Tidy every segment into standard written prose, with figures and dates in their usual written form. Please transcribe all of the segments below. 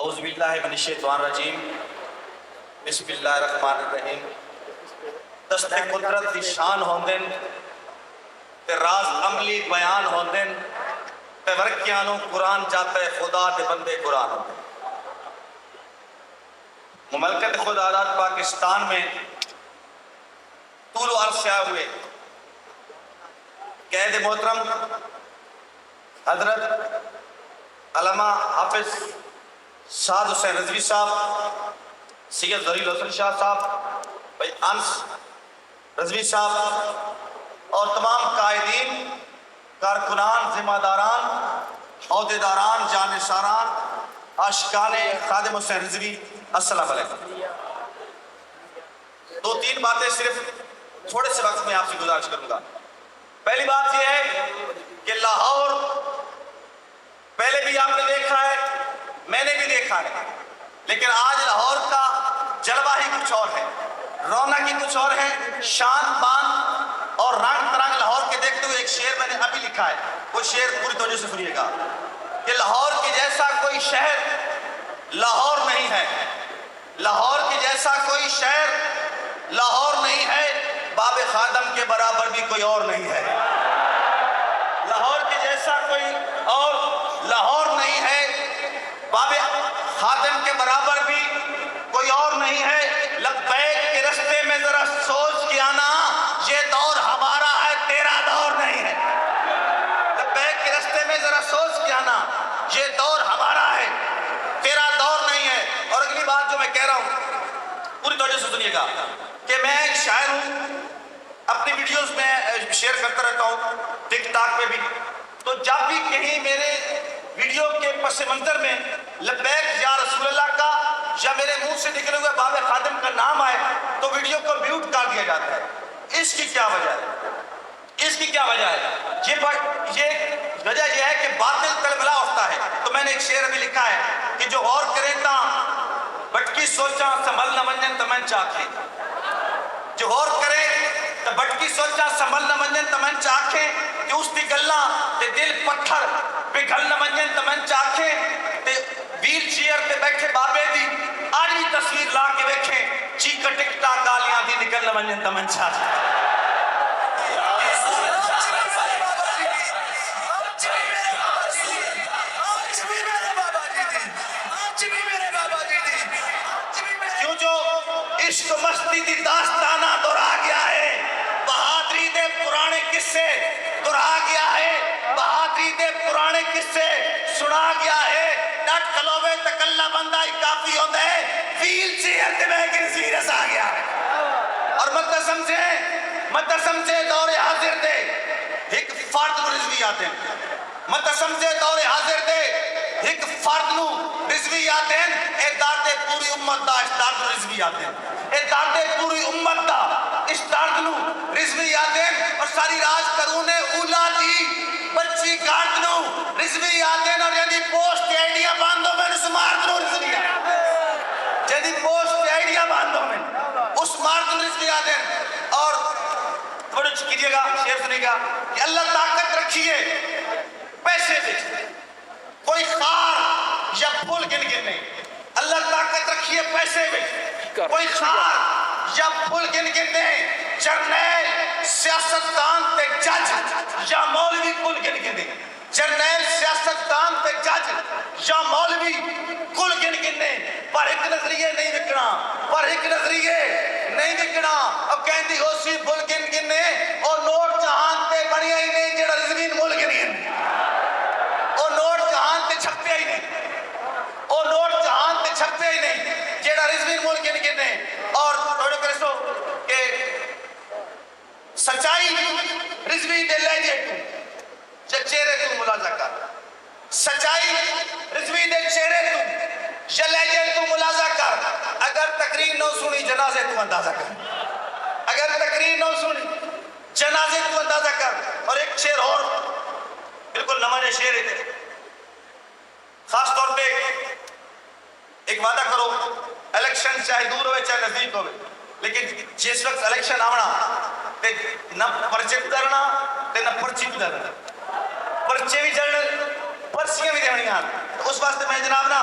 اعوذ باللہ من الشیطان الرجیم بسم اللہ الرحمن الرحیم دست قدرت دی شان ہوندن تے راز عملی بیان ہوندن تے ورکیانوں قرآن جاتا ہے خدا دے بندے قرآن ہوندن۔ مملکت خود آزاد پاکستان میں طول و عرض سے آئے ہوئے قید محترم حضرت علامہ حافظ سعد حسین رضوی صاحب، سید ذلیل حسن شاہ صاحب، بھائی انس رضوی صاحب اور تمام قائدین، کارکنان، ذمہ داران، عہدیداران، جانشاران، عاشقان خادم حسین رضوی، السلام علیکم۔ دو تین باتیں صرف تھوڑے سے وقت میں آپ سے گزارش کروں گا۔ پہلی بات یہ ہے کہ لاہور پہلے بھی آپ نے دیکھا ہے، میں نے بھی دیکھا ہے، لیکن آج لاہور کا جلوہ ہی کچھ اور ہے، رونق ہی کچھ اور ہے، شان بان اور رنگ ترنگ لاہور کے دیکھتے ہوئے ایک شعر میں نے ابھی لکھا ہے، وہ شعر پوری توجہ سے سنیے گا کہ لاہور کے جیسا کوئی شہر لاہور نہیں ہے، لاہور کے جیسا کوئی شہر لاہور نہیں ہے، باب خادم کے برابر بھی کوئی اور نہیں ہے، لاہور کے جیسا کوئی اور لاہور نہیں ہے، باب خادم کے برابر بھی کوئی اور نہیں ہے۔ لبیک کے رستے میں ذرا سوچ کے آنا، یہ دور ہمارا ہے، تیرا دور نہیں ہے۔ لبیک کے رستے میں ذرا سوچ کے آنا، یہ دور ہمارا ہے، تیرا دور نہیں ہے۔ اور اگلی بات جو میں کہہ رہا ہوں پوری توجہ سے سنیے گا کہ میں ایک شاعر ہوں، اپنی ویڈیوز میں شیئر کرتا رہتا ہوں، ٹک ٹاک پہ بھی، تو جب بھی کہیں میرے ویڈیو کے پس منظر میں لبیک یا رسول اللہ کا یا میرے منہ سے نکلے ہوئے باب خادم کا نام آئے تو ویڈیو کو میوٹ کر دیا جاتا ہے۔ اس کی کیا وجہ ہے؟ اس کی کیا وجہ ہے؟ یہ وجہ یہ ہے کہ باطل تلبلا اٹھتا ہے۔ تو میں نے ایک شعر بھی لکھا ہے کہ جو غور کرے تا بٹکی سوچا سنبھل نہ منجن تمن چاکھیں، جو غور کرے تو بٹکی سوچا سنبھل نہ منجن تمن چاکھیں، کہ اس دی گلاں تے دل پتھر پگھل نہ منجن تمن چاکھیں، تے ویل چیئر تے بیٹھے بابے دی آج بھی تصویر لا کے ویکھیں، چیکا ٹکٹا گالیاں دی نکل نہ منجن تمن چاکھیں۔ کیوں جو عشق مستی دی داستانہ دہرا گیا ہے، بہادری دے پرانے قصے دہرا گیا ہے، بہادری دے پرانے قصے سنا گیا ہے، ڈٹ کھلوے تکلا بندہ ہی کافی ہوتا ہے، ویل چیئر تے میں کے سیریس آ گیا ہے۔ اور مت سمجھے دور حاضر دے ایک فرد نو رضوی آتے ہیں، مت سمجھے دور حاضر دے ایک فرد نو رضوی آتے ہیں، اے دردے پوری امت دا اس درد نو رضوی آتے ہیں، اے دردے پوری امت دا اس درد نو رضوی آتے ہیں۔ اور ساری راج کرونے اولا دی بچی کارد نو رضوی آتے ہیں، اور یعنی پوسٹ آئیڈیا باندھو میں اس مارد نو رضوی آتے ہیں، یعنی پوسٹ آئیڈیا باندھو میں اس مارد نو رضوی آتے ہیں۔ اور تھوڑے کیجئے گا، شیئر سنے گا کہ اللہ طاقت رکھیے پیسے دے، کوئی خار یا پھول گن گنے، اللہ طاقت رکھیے پیسے میں، کوئی خار یا پھول گن گنے، جرنیل سیاستدان تے جج یا مولوی کل گن گنے، جرنیل سیاستدان تے جج یا مولوی کل گن گنے، پر ایک نظریے نہیں وکنا، پر ایک نظریے نہیں وکنا۔ اب کہندی ہو سی پھول گن گنے اور نوٹ جہان تے بڑھیا ہی نہیں جڑا رضوین مول گن گنے، اور نوٹ جہان تے چھپے ہی نہیں، اور نوٹ جہان تے چھپے ہی نہیں جیڑا رضوین مول گن گنے۔ اور تھوڑے کرے سو کہ سچائی رضوی دے لہجے تو یا چہرے تو ملازہ کر، سچائی رضوی دے چہرے تو یا لہجے تو ملازہ کر، اگر تقریر نہ سنی جنازے تو اندازہ کر، اگر تقریر نہ سنی جنازے تو اندازہ کر۔ اور ایک شعر اور بالکل نمانے شعر ہے، خاص طور پہ ایک وعدہ کرو، الیکشن چاہے دور ہوئے چاہے نزدیک ہوئے، لیکن جس وقت الیکشن آونا تے نہ پرچے گزارنا تے نہ پرچی گزارنا، پرچے بھی جڑ پرچیاں بھی دیونی آن۔ تو اس واسطے میں جناب نا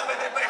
جگہ پہ